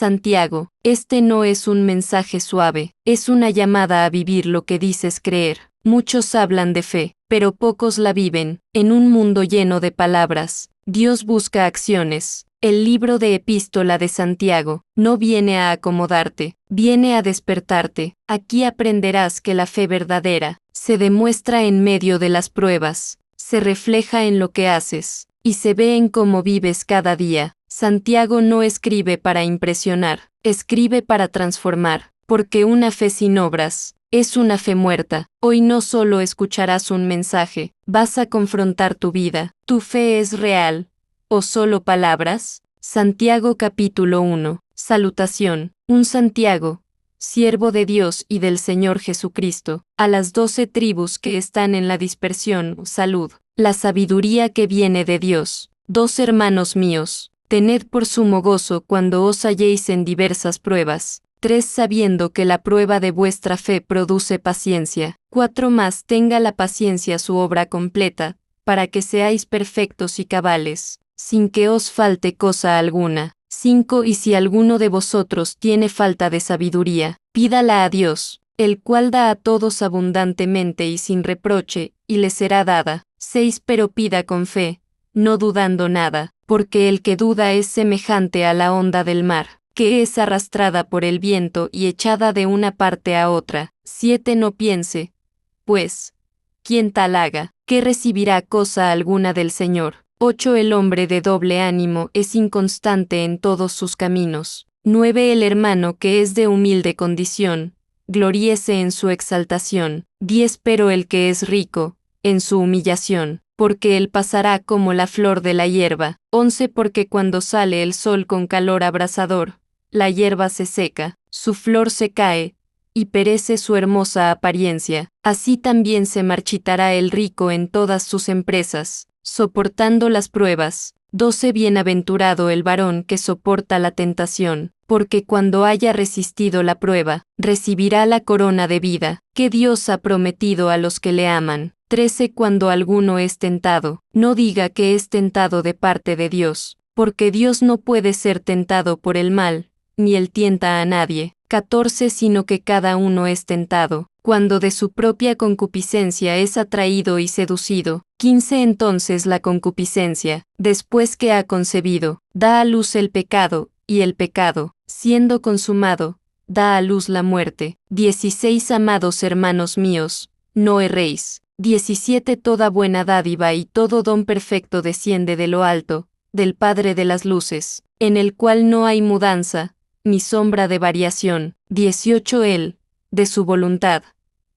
Santiago, este no es un mensaje suave, es una llamada a vivir lo que dices creer. Muchos hablan de fe, pero pocos la viven. En un mundo lleno de palabras, Dios busca acciones. El libro de Epístola de Santiago no viene a acomodarte, viene a despertarte. Aquí aprenderás que la fe verdadera se demuestra en medio de las pruebas, se refleja en lo que haces, y se ve en cómo vives cada día. Santiago no escribe para impresionar, escribe para transformar, porque una fe sin obras es una fe muerta. Hoy no solo escucharás un mensaje, vas a confrontar tu vida. ¿Tu fe es real o solo palabras? Santiago capítulo 1. Salutación. Un Santiago, siervo de Dios y del Señor Jesucristo, a las 12 tribus que están en la dispersión, salud. La sabiduría que viene de Dios. 2 hermanos míos, tened por sumo gozo cuando os halléis en diversas pruebas. 3 sabiendo que la prueba de vuestra fe produce paciencia. 4 más tenga la paciencia su obra completa, para que seáis perfectos y cabales, sin que os falte cosa alguna. 5 Y si alguno de vosotros tiene falta de sabiduría, pídala a Dios, el cual da a todos abundantemente y sin reproche, y le será dada. 6 Pero pida con fe, no dudando nada, porque el que duda es semejante a la onda del mar, que es arrastrada por el viento y echada de una parte a otra. 7 No piense, pues, quien tal haga, que recibirá cosa alguna del Señor. 8 El hombre de doble ánimo es inconstante en todos sus caminos. 9 El hermano que es de humilde condición, gloríese en su exaltación. 10 Pero el que es rico, en su humillación, porque él pasará como la flor de la hierba. 11 Porque cuando sale el sol con calor abrasador, la hierba se seca, su flor se cae, y perece su hermosa apariencia. Así también se marchitará el rico en todas sus empresas, soportando las pruebas. 12 Bienaventurado el varón que soporta la tentación, porque cuando haya resistido la prueba, recibirá la corona de vida, que Dios ha prometido a los que le aman. 13 Cuando alguno es tentado, no diga que es tentado de parte de Dios, porque Dios no puede ser tentado por el mal, ni él tienta a nadie. 14 Sino que cada uno es tentado, cuando de su propia concupiscencia es atraído y seducido. 15 Entonces la concupiscencia, después que ha concebido, da a luz el pecado, y el pecado, siendo consumado, da a luz la muerte. 16 Amados hermanos míos, no erréis. 17 Toda buena dádiva y todo don perfecto desciende de lo alto, del Padre de las luces, en el cual no hay mudanza, ni sombra de variación. 18 Él, de su voluntad,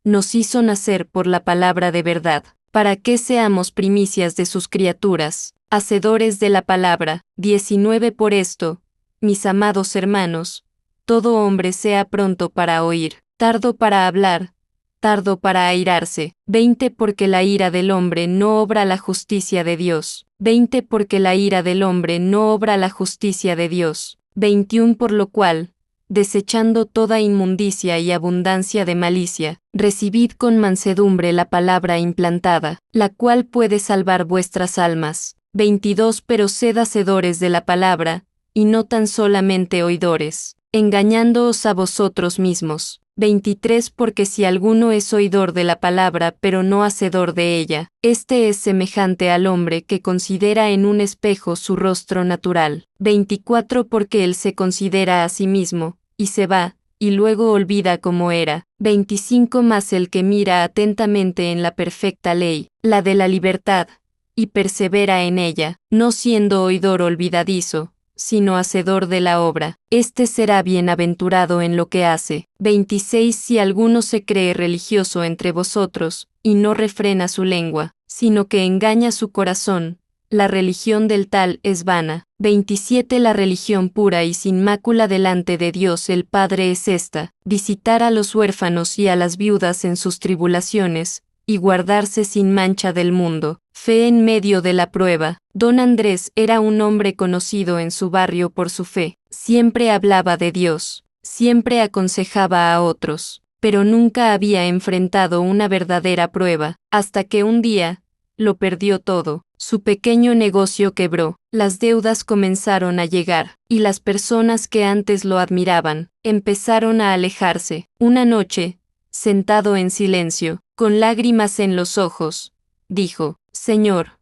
nos hizo nacer por la palabra de verdad, para que seamos primicias de sus criaturas, hacedores de la palabra. 19 Por esto, mis amados hermanos, todo hombre sea pronto para oír, tardo para hablar, tardo para airarse. 20 Porque la ira del hombre no obra la justicia de Dios. 20 Porque la ira del hombre no obra la justicia de Dios. 21 Por lo cual, desechando toda inmundicia y abundancia de malicia, recibid con mansedumbre la palabra implantada, la cual puede salvar vuestras almas. 22 Pero sed hacedores de la palabra, y no tan solamente oidores, engañándoos a vosotros mismos. 23 Porque si alguno es oidor de la palabra pero no hacedor de ella, este es semejante al hombre que considera en un espejo su rostro natural. 24 Porque él se considera a sí mismo, y se va, y luego olvida cómo era. 25 Mas el que mira atentamente en la perfecta ley, la de la libertad, y persevera en ella, no siendo oidor olvidadizo, sino hacedor de la obra, éste será bienaventurado en lo que hace. 26 Si alguno se cree religioso entre vosotros, y no refrena su lengua, sino que engaña su corazón, la religión del tal es vana. 27 La religión pura y sin mácula delante de Dios el Padre es esta, visitar a los huérfanos y a las viudas en sus tribulaciones, y guardarse sin mancha del mundo. Fe en medio de la prueba. Don Andrés era un hombre conocido en su barrio por su fe. Siempre hablaba de Dios, siempre aconsejaba a otros, pero nunca había enfrentado una verdadera prueba, hasta que un día, lo perdió todo. Su pequeño negocio quebró, las deudas comenzaron a llegar, y las personas que antes lo admiraban, empezaron a alejarse. Una noche, sentado en silencio, con lágrimas en los ojos, dijo, Señor,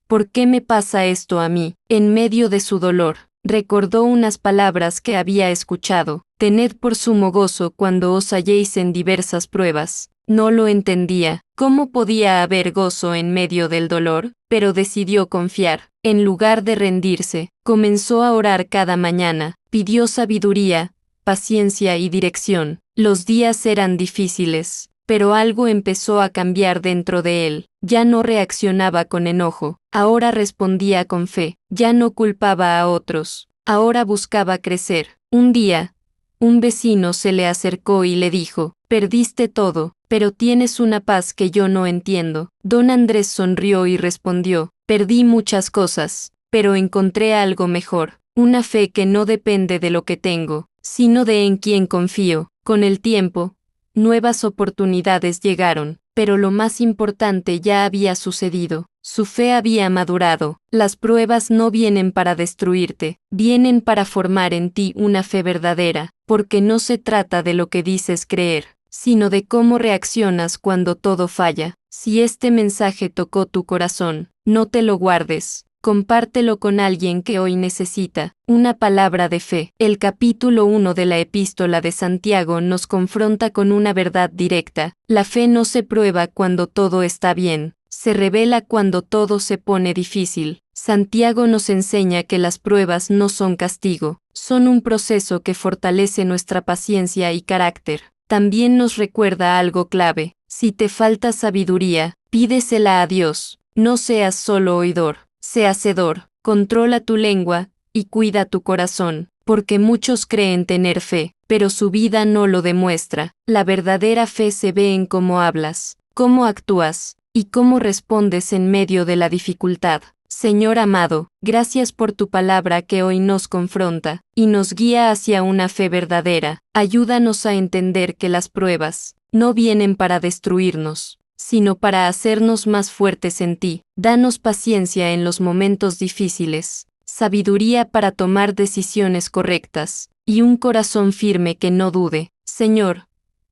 ¿por qué me pasa esto a mí? En medio de su dolor, recordó unas palabras que había escuchado, tened por sumo gozo cuando os halléis en diversas pruebas. No lo entendía, ¿cómo podía haber gozo en medio del dolor? Pero decidió confiar. En lugar de rendirse, comenzó a orar cada mañana, pidió sabiduría, paciencia y dirección. Los días eran difíciles, pero algo empezó a cambiar dentro de él. Ya no reaccionaba con enojo, ahora respondía con fe, ya no culpaba a otros, ahora buscaba crecer. Un día, un vecino se le acercó y le dijo, perdiste todo, pero tienes una paz que yo no entiendo. Don Andrés sonrió y respondió, perdí muchas cosas, pero encontré algo mejor, una fe que no depende de lo que tengo, sino de en quien confío. Con el tiempo, nuevas oportunidades llegaron, pero lo más importante ya había sucedido. Su fe había madurado. Las pruebas no vienen para destruirte, vienen para formar en ti una fe verdadera, porque no se trata de lo que dices creer, sino de cómo reaccionas cuando todo falla. Si este mensaje tocó tu corazón, no te lo guardes. Compártelo con alguien que hoy necesita una palabra de fe. El capítulo 1 de la Epístola de Santiago nos confronta con una verdad directa. La fe no se prueba cuando todo está bien, se revela cuando todo se pone difícil. Santiago nos enseña que las pruebas no son castigo, son un proceso que fortalece nuestra paciencia y carácter. También nos recuerda algo clave: si te falta sabiduría, pídesela a Dios. No seas solo oidor, sé hacedor. Controla tu lengua y cuida tu corazón, porque muchos creen tener fe, pero su vida no lo demuestra. La verdadera fe se ve en cómo hablas, cómo actúas y cómo respondes en medio de la dificultad. Señor amado, gracias por tu palabra que hoy nos confronta y nos guía hacia una fe verdadera. Ayúdanos a entender que las pruebas no vienen para destruirnos, sino para hacernos más fuertes en ti. Danos paciencia en los momentos difíciles, sabiduría para tomar decisiones correctas, y un corazón firme que no dude. Señor,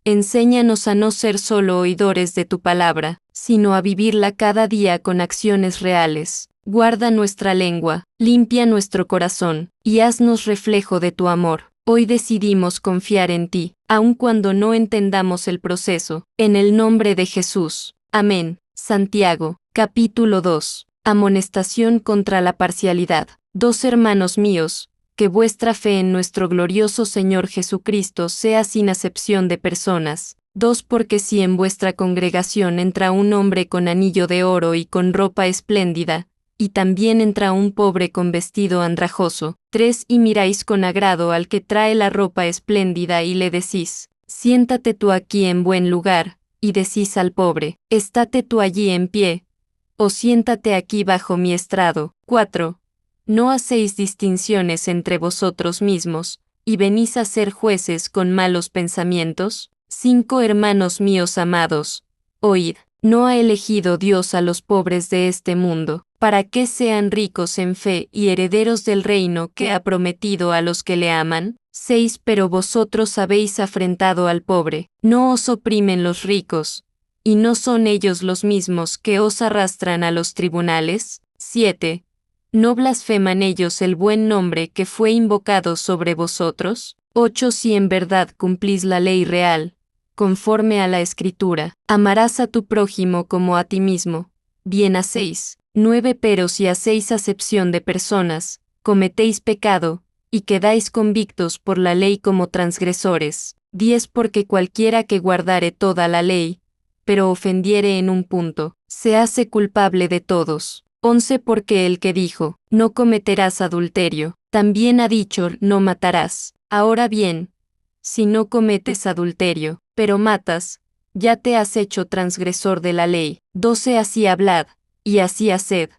enséñanos a no ser solo oidores de tu palabra, sino a vivirla cada día con acciones reales. Guarda nuestra lengua, limpia nuestro corazón, y haznos reflejo de tu amor. Hoy decidimos confiar en ti, aun cuando no entendamos el proceso. En el nombre de Jesús. Amén. Santiago, capítulo 2. Amonestación contra la parcialidad. Hermanos míos, que vuestra fe en nuestro glorioso Señor Jesucristo sea sin acepción de personas. Porque si en vuestra congregación entra un hombre con anillo de oro y con ropa espléndida, y también entra un pobre con vestido andrajoso. Y miráis con agrado al que trae la ropa espléndida y le decís, siéntate tú aquí en buen lugar, y decís al pobre, estate tú allí en pie, o siéntate aquí bajo mi estrado. 4. No hacéis distinciones entre vosotros mismos, y venís a ser jueces con malos pensamientos. Hermanos míos amados, oíd, ¿no ha elegido Dios a los pobres de este mundo, para que sean ricos en fe y herederos del reino que ha prometido a los que le aman? Pero vosotros habéis afrentado al pobre. No os oprimen los ricos, ¿y no son ellos los mismos que os arrastran a los tribunales? 7. ¿No blasfeman ellos el buen nombre que fue invocado sobre vosotros? 8. Si en verdad cumplís la ley real, conforme a la Escritura, amarás a tu prójimo como a ti mismo, bien hacéis. 9. Pero si hacéis acepción de personas, cometéis pecado, y quedáis convictos por la ley como transgresores. 10. Porque cualquiera que guardare toda la ley, pero ofendiere en un punto, se hace culpable de todos. 11. Porque el que dijo, no cometerás adulterio, también ha dicho, no matarás. Ahora bien, si no cometes adulterio, pero matas, ya te has hecho transgresor de la ley. 12. Así hablad, y así haced,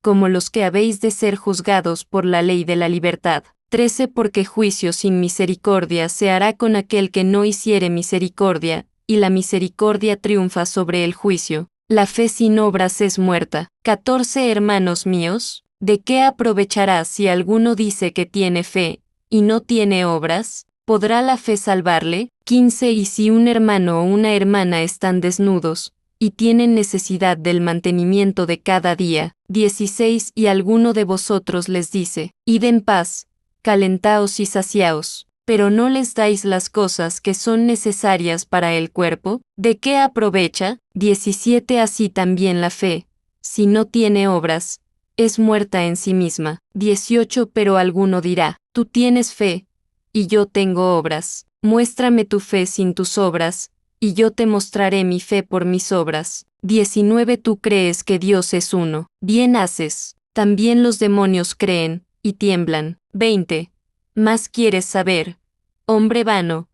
como los que habéis de ser juzgados por la ley de la libertad. 13. Porque juicio sin misericordia se hará con aquel que no hiciere misericordia, y la misericordia triunfa sobre el juicio. la fe sin obras es muerta. 14 Hermanos míos, ¿de qué aprovechará si alguno dice que tiene fe, y no tiene obras? ¿Podrá la fe salvarle? 15 Y si un hermano o una hermana están desnudos, y tienen necesidad del mantenimiento de cada día. 16 Y alguno de vosotros les dice, id en paz, calentaos y saciaos, pero no les dais las cosas que son necesarias para el cuerpo, ¿de qué aprovecha? 17 Así también la fe, si no tiene obras, es muerta en sí misma. 18 Pero alguno dirá, tú tienes fe, y yo tengo obras. Muéstrame tu fe sin tus obras, y yo te mostraré mi fe por mis obras. 19 Tú crees que Dios es uno. Bien haces. También los demonios creen, y tiemblan. 20 Más quieres saber, hombre vano,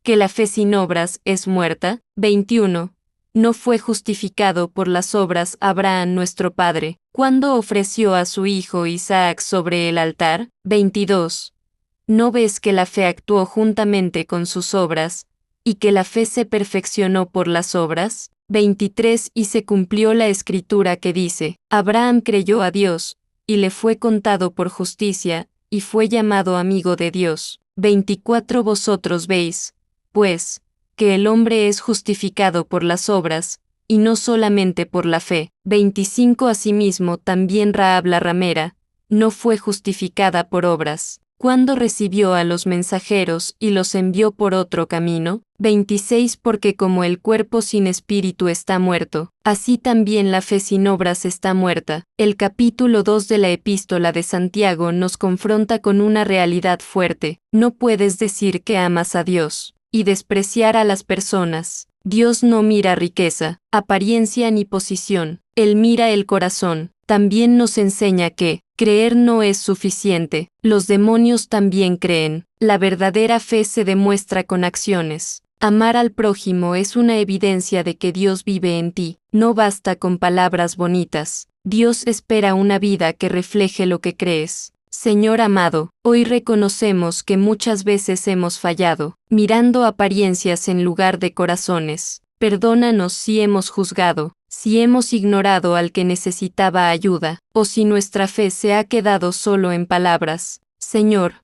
que la fe sin obras es muerta. 21 ¿No fue justificado por las obras Abraham nuestro padre, cuando ofreció a su hijo Isaac sobre el altar? 22 ¿No ves que la fe actuó juntamente con sus obras, y que la fe se perfeccionó por las obras? 23 Y se cumplió la escritura que dice, Abraham creyó a Dios, y le fue contado por justicia, y fue llamado amigo de Dios. 24 Vosotros veis, pues, que el hombre es justificado por las obras, y no solamente por la fe. 25 Asimismo también Rahab la ramera, no fue justificada por obras, cuando recibió a los mensajeros y los envió por otro camino. 26 Porque como el cuerpo sin espíritu está muerto, así también la fe sin obras está muerta. El capítulo 2 de la epístola de Santiago nos confronta con una realidad fuerte: no puedes decir que amas a Dios y despreciar a las personas. Dios no mira riqueza, apariencia ni posición, Él mira el corazón. También nos enseña que creer no es suficiente, los demonios también creen. La verdadera fe se demuestra con acciones. Amar al prójimo es una evidencia de que Dios vive en ti, no basta con palabras bonitas. Dios espera una vida que refleje lo que crees. Señor amado, hoy reconocemos que muchas veces hemos fallado, mirando apariencias en lugar de corazones. Perdónanos si hemos juzgado, si hemos ignorado al que necesitaba ayuda, o si nuestra fe se ha quedado solo en palabras. Señor,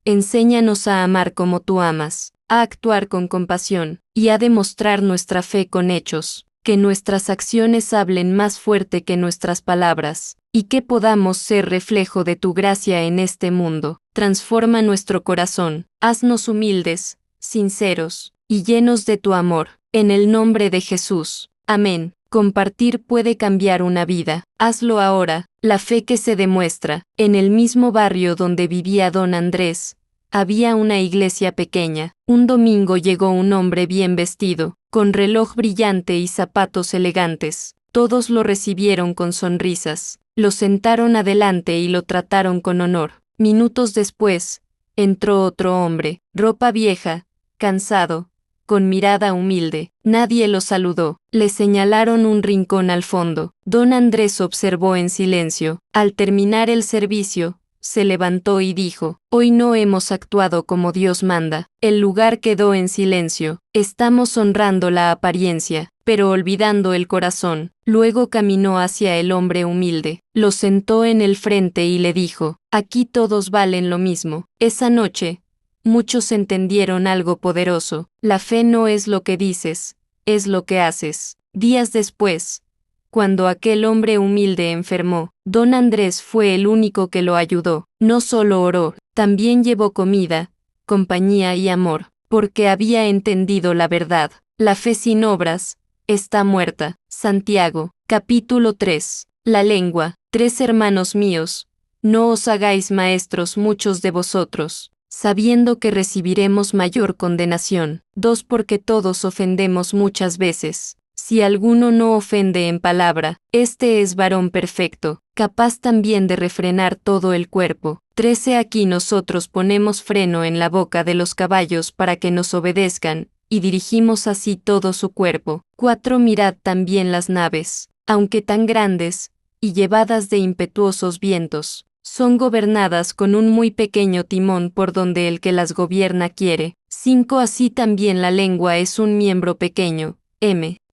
enséñanos a amar como tú amas, a actuar con compasión, y a demostrar nuestra fe con hechos. Que nuestras acciones hablen más fuerte que nuestras palabras, y que podamos ser reflejo de tu gracia en este mundo. Transforma nuestro corazón, haznos humildes, sinceros, y llenos de tu amor. En el nombre de Jesús. Amén. Compartir puede cambiar una vida. Hazlo ahora. La fe que se demuestra. En el mismo barrio donde vivía don Andrés, había una iglesia pequeña. Un domingo llegó un hombre bien vestido, con reloj brillante y zapatos elegantes. Todos lo recibieron con sonrisas, lo sentaron adelante y lo trataron con honor. Minutos después, entró otro hombre, ropa vieja, cansado, con mirada humilde. Nadie lo saludó. Le señalaron un rincón al fondo. Don Andrés observó en silencio. Al terminar el servicio, se levantó y dijo, hoy no hemos actuado como Dios manda. El lugar quedó en silencio. Estamos honrando la apariencia, pero olvidando el corazón. Luego caminó hacia el hombre humilde, lo sentó en el frente y le dijo, aquí todos valen lo mismo. Esa noche, muchos entendieron algo poderoso. La fe no es lo que dices, es lo que haces. Días después, cuando aquel hombre humilde enfermó, don Andrés fue el único que lo ayudó. No solo oró, también llevó comida, compañía y amor, porque había entendido la verdad. La fe sin obras está muerta. Santiago, capítulo 3. La lengua. 3 Hermanos míos, no os hagáis maestros muchos de vosotros, sabiendo que recibiremos mayor condenación. 2 Porque todos ofendemos muchas veces. Si alguno no ofende en palabra, este es varón perfecto, capaz también de refrenar todo el cuerpo. 13 Aquí nosotros ponemos freno en la boca de los caballos para que nos obedezcan, y dirigimos así todo su cuerpo. 4 Mirad también las naves, aunque tan grandes, y llevadas de impetuosos vientos, son gobernadas con un muy pequeño timón por donde el que las gobierna quiere. 5 Así también la lengua es un miembro pequeño,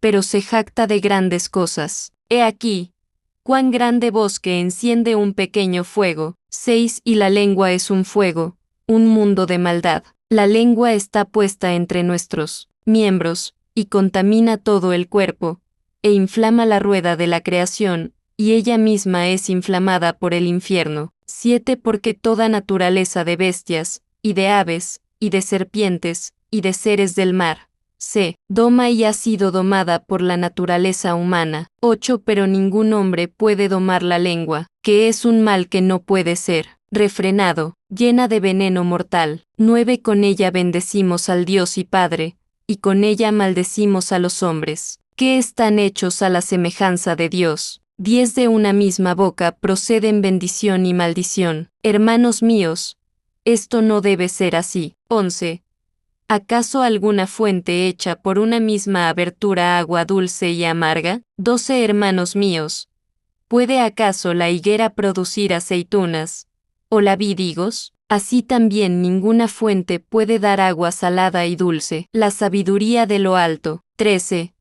pero se jacta de grandes cosas. He aquí, cuán grande bosque enciende un pequeño fuego. 6. Y la lengua es un fuego, un mundo de maldad. La lengua está puesta entre nuestros miembros, y contamina todo el cuerpo, e inflama la rueda de la creación, y ella misma es inflamada por el infierno. 7. Porque toda naturaleza de bestias, y de aves, y de serpientes, y de seres del mar, se doma y ha sido domada por la naturaleza humana. 8. Pero ningún hombre puede domar la lengua, que es un mal que no puede ser refrenado, llena de veneno mortal. 9. Con ella bendecimos al Dios y Padre, y con ella maldecimos a los hombres, que están hechos a la semejanza de Dios. 10. De una misma boca proceden bendición y maldición. Hermanos míos, esto no debe ser así. 11. ¿Acaso alguna fuente hecha por una misma abertura agua dulce y amarga? 12. Hermanos míos, ¿puede acaso la higuera producir aceitunas, o la vid higos? Así también ninguna fuente puede dar agua salada y dulce. La sabiduría de lo alto. 13.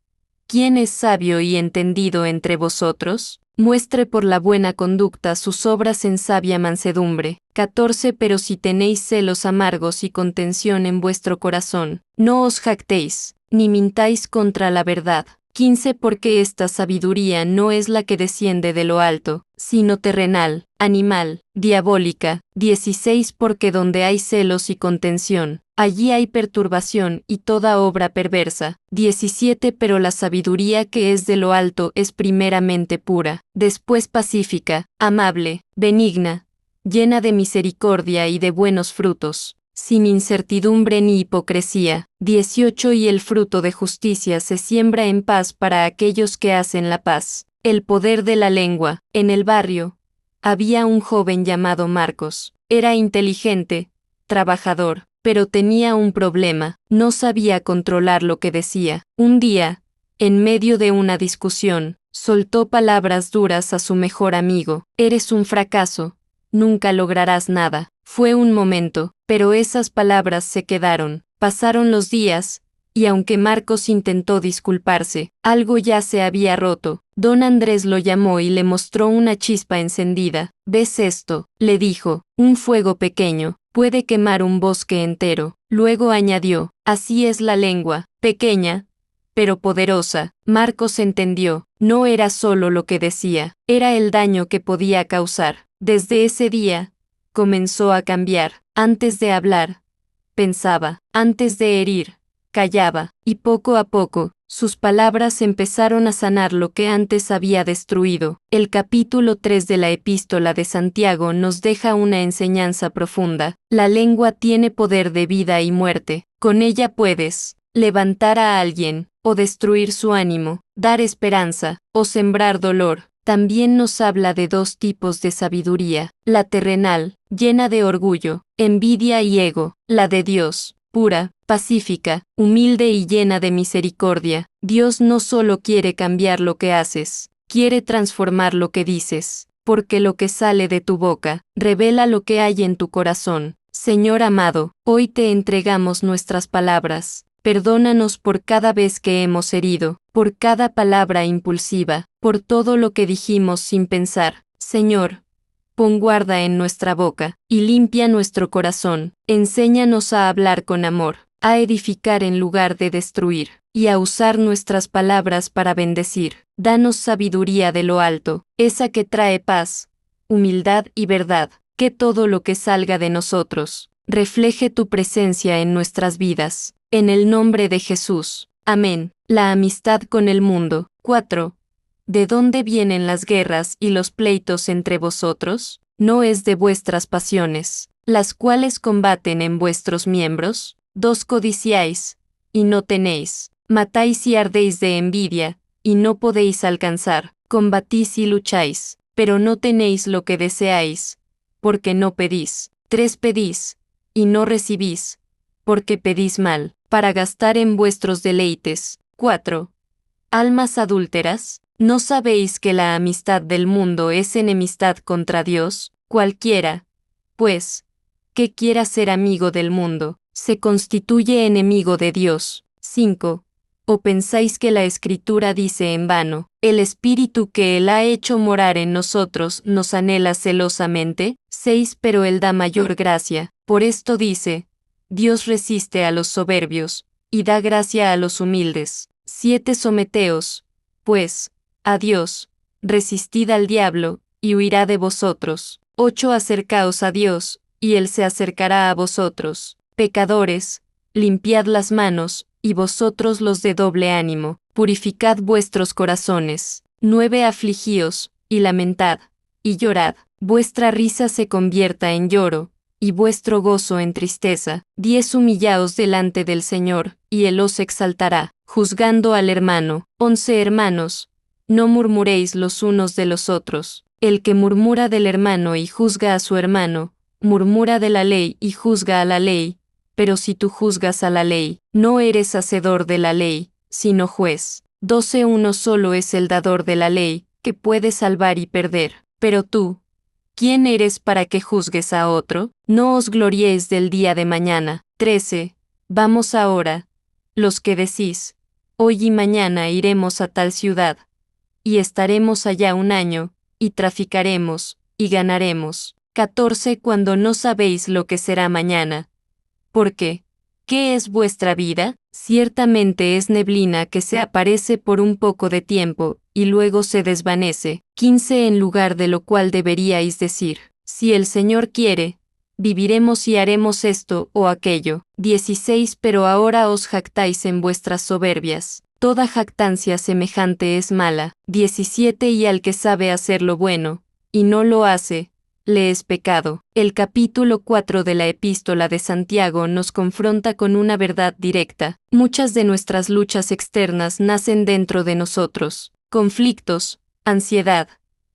¿Quién es sabio y entendido entre vosotros? Muestre por la buena conducta sus obras en sabia mansedumbre. 14. Pero si tenéis celos amargos y contención en vuestro corazón, no os jactéis, ni mintáis contra la verdad. 15. Porque esta sabiduría no es la que desciende de lo alto, sino terrenal, animal, diabólica. 16. Porque donde hay celos y contención, allí hay perturbación y toda obra perversa. 17. Pero la sabiduría que es de lo alto es primeramente pura, después pacífica, amable, benigna, llena de misericordia y de buenos frutos, sin incertidumbre ni hipocresía. 18. Y el fruto de justicia se siembra en paz para aquellos que hacen la paz. El poder de la lengua. En el barrio había un joven llamado Marcos. Era inteligente, trabajador, pero tenía un problema: no sabía controlar lo que decía. Un día, en medio de una discusión, soltó palabras duras a su mejor amigo. Eres un fracaso, nunca lograrás nada. Fue un momento, pero esas palabras se quedaron. Pasaron los días, y aunque Marcos intentó disculparse, algo ya se había roto. Don Andrés lo llamó y le mostró una chispa encendida. ¿Ves esto?, le dijo. Un fuego pequeño puede quemar un bosque entero. Luego añadió: así es la lengua, pequeña, pero poderosa. Marcos entendió, no era solo lo que decía, era el daño que podía causar. Desde ese día, comenzó a cambiar. Antes de hablar, pensaba; antes de herir, callaba, y poco a poco, sus palabras empezaron a sanar lo que antes había destruido. El capítulo 3 de la Epístola de Santiago nos deja una enseñanza profunda. La lengua tiene poder de vida y muerte. Con ella puedes levantar a alguien, o destruir su ánimo, dar esperanza, o sembrar dolor. También nos habla de dos tipos de sabiduría: la terrenal, llena de orgullo, envidia y ego; la de Dios, pura, pacífica, humilde y llena de misericordia. Dios no solo quiere cambiar lo que haces, quiere transformar lo que dices, porque lo que sale de tu boca revela lo que hay en tu corazón. Señor amado, hoy te entregamos nuestras palabras. Perdónanos por cada vez que hemos herido, por cada palabra impulsiva, por todo lo que dijimos sin pensar. Señor, pon guarda en nuestra boca, y limpia nuestro corazón. Enséñanos a hablar con amor, a edificar en lugar de destruir, y a usar nuestras palabras para bendecir. Danos sabiduría de lo alto, esa que trae paz, humildad y verdad. Que todo lo que salga de nosotros refleje tu presencia en nuestras vidas. En el nombre de Jesús. Amén. La amistad con el mundo. 4. ¿De dónde vienen las guerras y los pleitos entre vosotros? ¿No es de vuestras pasiones, las cuales combaten en vuestros miembros? 2. Codiciáis, y no tenéis; matáis y ardéis de envidia, y no podéis alcanzar; combatís y lucháis, pero no tenéis lo que deseáis, porque no pedís. 3. Pedís, y no recibís, porque pedís mal, para gastar en vuestros deleites. 4. Almas adúlteras, ¿no sabéis que la amistad del mundo es enemistad contra Dios? Cualquiera, pues, que quiera ser amigo del mundo, se constituye enemigo de Dios. 5. ¿O pensáis que la Escritura dice en vano, el Espíritu que Él ha hecho morar en nosotros nos anhela celosamente? 6. Pero Él da mayor gracia. Por esto dice, Dios resiste a los soberbios, y da gracia a los humildes. 7. Someteos, pues, a Dios, resistid al diablo, y huirá de vosotros. 8. Acercaos a Dios, y Él se acercará a vosotros. Pecadores, limpiad las manos, y vosotros los de doble ánimo, purificad vuestros corazones. 9. Afligíos, y lamentad, y llorad, vuestra risa se convierta en lloro, y vuestro gozo en tristeza. 10. Humillaos delante del Señor, y Él os exaltará, juzgando al hermano. 11. Hermanos, no murmuréis los unos de los otros. El que murmura del hermano y juzga a su hermano, murmura de la ley y juzga a la ley. Pero si tú juzgas a la ley, no eres hacedor de la ley, sino juez. 12. Uno solo es el dador de la ley, que puede salvar y perder. Pero tú, ¿quién eres para que juzgues a otro? No os gloriéis del día de mañana. 13. Vamos ahora, los que decís, hoy y mañana iremos a tal ciudad, y estaremos allá un año, y traficaremos, y ganaremos. 14. Cuando no sabéis lo que será mañana. Porque, ¿qué es vuestra vida? Ciertamente es neblina que se aparece por un poco de tiempo, y luego se desvanece. 15. En lugar de lo cual deberíais decir, si el Señor quiere, viviremos y haremos esto o aquello. 16. Pero ahora os jactáis en vuestras soberbias. Toda jactancia semejante es mala. 17. Y al que sabe hacer lo bueno, y no lo hace, le es pecado. El capítulo 4 de la Epístola de Santiago nos confronta con una verdad directa. Muchas de nuestras luchas externas nacen dentro de nosotros. Conflictos, ansiedad,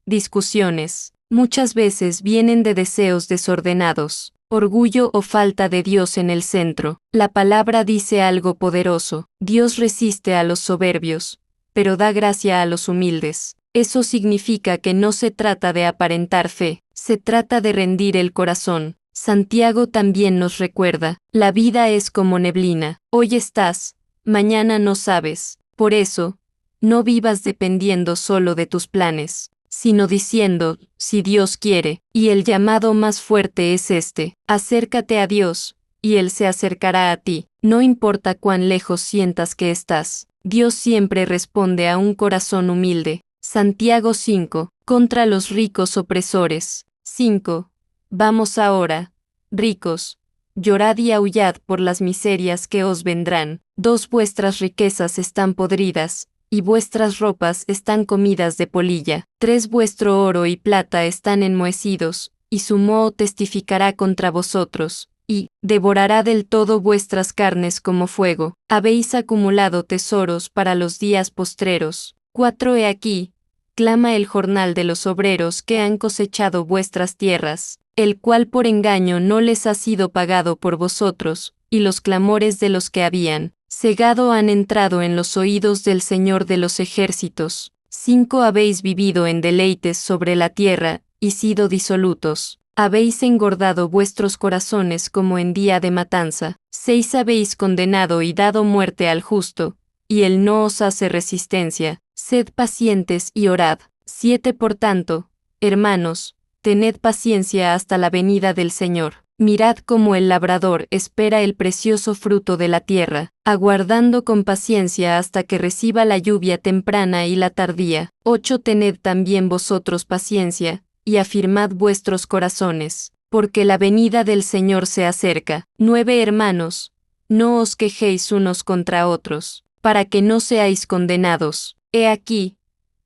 discusiones, muchas veces vienen de deseos desordenados, orgullo o falta de Dios en el centro. La palabra dice algo poderoso. Dios resiste a los soberbios, pero da gracia a los humildes. Eso significa que no se trata de aparentar fe, se trata de rendir el corazón. Santiago también nos recuerda, la vida es como neblina, hoy estás, mañana no sabes. Por eso, no vivas dependiendo solo de tus planes, sino diciendo, si Dios quiere, y el llamado más fuerte es este, acércate a Dios, y Él se acercará a ti, no importa cuán lejos sientas que estás. Dios siempre responde a un corazón humilde. Santiago 5. Contra los ricos opresores. 5. Vamos ahora, ricos, llorad y aullad por las miserias que os vendrán. 2. Vuestras riquezas están podridas, y vuestras ropas están comidas de polilla. 3. Vuestro oro y plata están enmohecidos, y su moho testificará contra vosotros, y devorará del todo vuestras carnes como fuego. Habéis acumulado tesoros para los días postreros. 4. He aquí, clama el jornal de los obreros que han cosechado vuestras tierras, el cual por engaño no les ha sido pagado por vosotros, y los clamores de los que habían cegado han entrado en los oídos del Señor de los ejércitos. 5. Habéis vivido en deleites sobre la tierra, y sido disolutos. Habéis engordado vuestros corazones como en día de matanza. 6. Habéis condenado y dado muerte al justo, y él no os hace resistencia. Sed pacientes y orad. 7. Por tanto, hermanos, tened paciencia hasta la venida del Señor. Mirad cómo el labrador espera el precioso fruto de la tierra, aguardando con paciencia hasta que reciba la lluvia temprana y la tardía. 8. Tened también vosotros paciencia, y afirmad vuestros corazones, porque la venida del Señor se acerca. 9. Hermanos, no os quejéis unos contra otros, para que no seáis condenados. He aquí,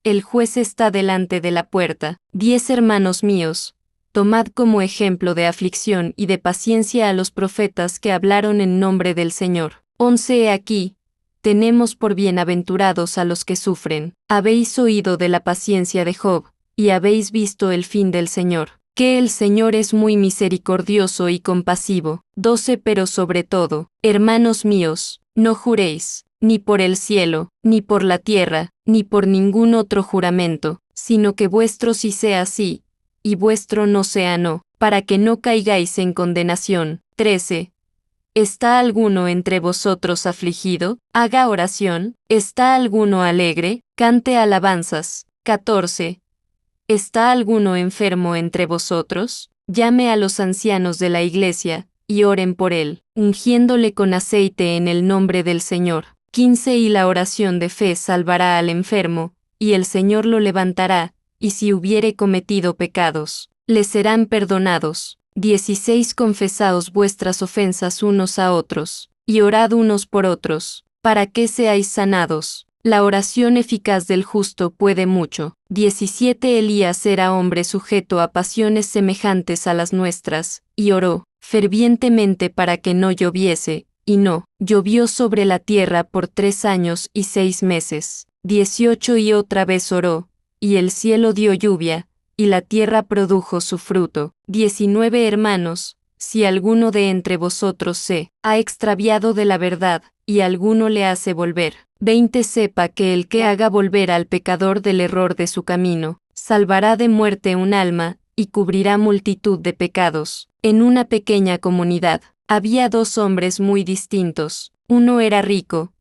el juez está delante de la puerta. 10. Hermanos míos, tomad como ejemplo de aflicción y de paciencia a los profetas que hablaron en nombre del Señor. 11. He aquí, tenemos por bienaventurados a los que sufren. Habéis oído de la paciencia de Job, y habéis visto el fin del Señor, que el Señor es muy misericordioso y compasivo. 12. Pero sobre todo, hermanos míos, no juréis, ni por el cielo, ni por la tierra, ni por ningún otro juramento, sino que vuestro sí sea sí, y vuestro no sea no, para que no caigáis en condenación. 13. ¿Está alguno entre vosotros afligido? Haga oración. ¿Está alguno alegre? Cante alabanzas. 14. ¿Está alguno enfermo entre vosotros? Llame a los ancianos de la iglesia, y oren por él, ungiéndole con aceite en el nombre del Señor. 15. Y la oración de fe salvará al enfermo, y el Señor lo levantará, y si hubiere cometido pecados, le serán perdonados. 16. Confesaos vuestras ofensas unos a otros, y orad unos por otros, para que seáis sanados. La oración eficaz del justo puede mucho. 17. Elías era hombre sujeto a pasiones semejantes a las nuestras, y oró fervientemente para que no lloviese, y no llovió sobre la tierra por 3 años y 6 meses. 18. Y otra vez oró, y el cielo dio lluvia, y la tierra produjo su fruto. 19. Hermanos, si alguno de entre vosotros se ha extraviado de la verdad, y alguno le hace volver. 20. Sepa que el que haga volver al pecador del error de su camino, salvará de muerte un alma, y cubrirá multitud de pecados. En una pequeña comunidad, había 2 hombres muy distintos. Uno era rico,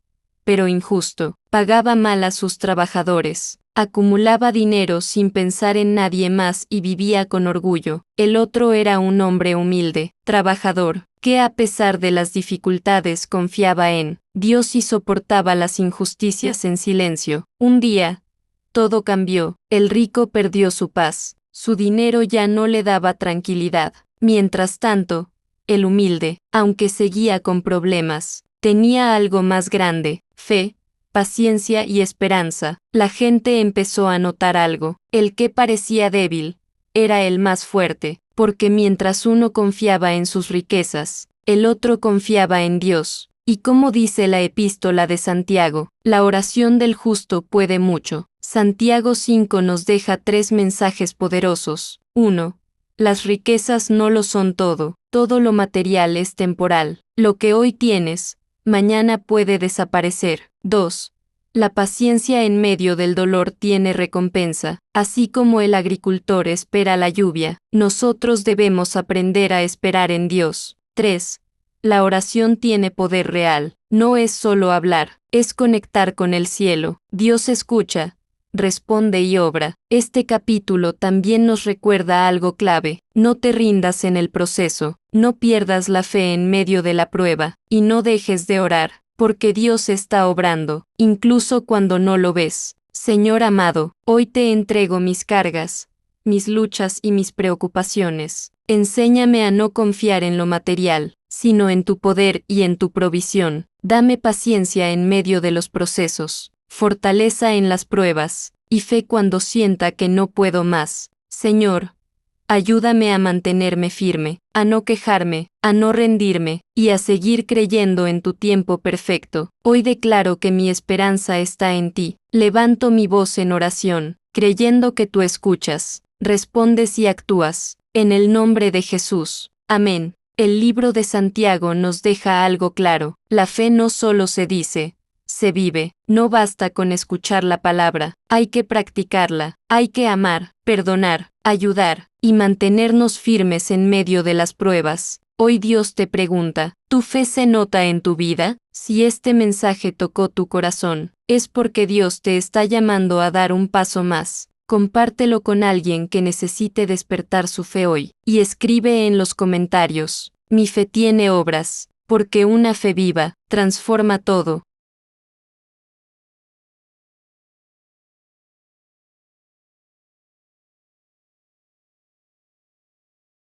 pero injusto, pagaba mal a sus trabajadores, acumulaba dinero sin pensar en nadie más y vivía con orgullo. El otro era un hombre humilde, trabajador, que a pesar de las dificultades confiaba en Dios y soportaba las injusticias en silencio. Un día, todo cambió. El rico perdió su paz, su dinero ya no le daba tranquilidad. Mientras tanto, el humilde, aunque seguía con problemas, tenía algo más grande: fe, paciencia y esperanza. La gente empezó a notar algo. El que parecía débil era el más fuerte, porque mientras uno confiaba en sus riquezas, el otro confiaba en Dios. Y como dice la epístola de Santiago, la oración del justo puede mucho. Santiago 5 nos deja 3 mensajes poderosos. 1. Las riquezas no lo son todo. Todo lo material es temporal. Lo que hoy tienes, mañana puede desaparecer. 2. La paciencia en medio del dolor tiene recompensa. Así como el agricultor espera la lluvia, nosotros debemos aprender a esperar en Dios. 3. La oración tiene poder real. No es solo hablar, es conectar con el cielo. Dios escucha, responde y obra. Este capítulo también nos recuerda algo clave: no te rindas en el proceso, no pierdas la fe en medio de la prueba, y no dejes de orar, porque Dios está obrando, incluso cuando no lo ves. Señor amado, hoy te entrego mis cargas, mis luchas y mis preocupaciones. Enséñame a no confiar en lo material, sino en tu poder y en tu provisión. Dame paciencia en medio de los procesos, fortaleza en las pruebas, y fe cuando sienta que no puedo más. Señor, ayúdame a mantenerme firme, a no quejarme, a no rendirme, y a seguir creyendo en tu tiempo perfecto. Hoy declaro que mi esperanza está en ti. Levanto mi voz en oración, creyendo que tú escuchas, respondes y actúas. En el nombre de Jesús. Amén. El libro de Santiago nos deja algo claro: la fe no solo se dice, se vive. No basta con escuchar la palabra, hay que practicarla, hay que amar, perdonar, ayudar, y mantenernos firmes en medio de las pruebas. Hoy Dios te pregunta, ¿tu fe se nota en tu vida? Si este mensaje tocó tu corazón, es porque Dios te está llamando a dar un paso más. Compártelo con alguien que necesite despertar su fe hoy, y escribe en los comentarios: mi fe tiene obras, porque una fe viva transforma todo.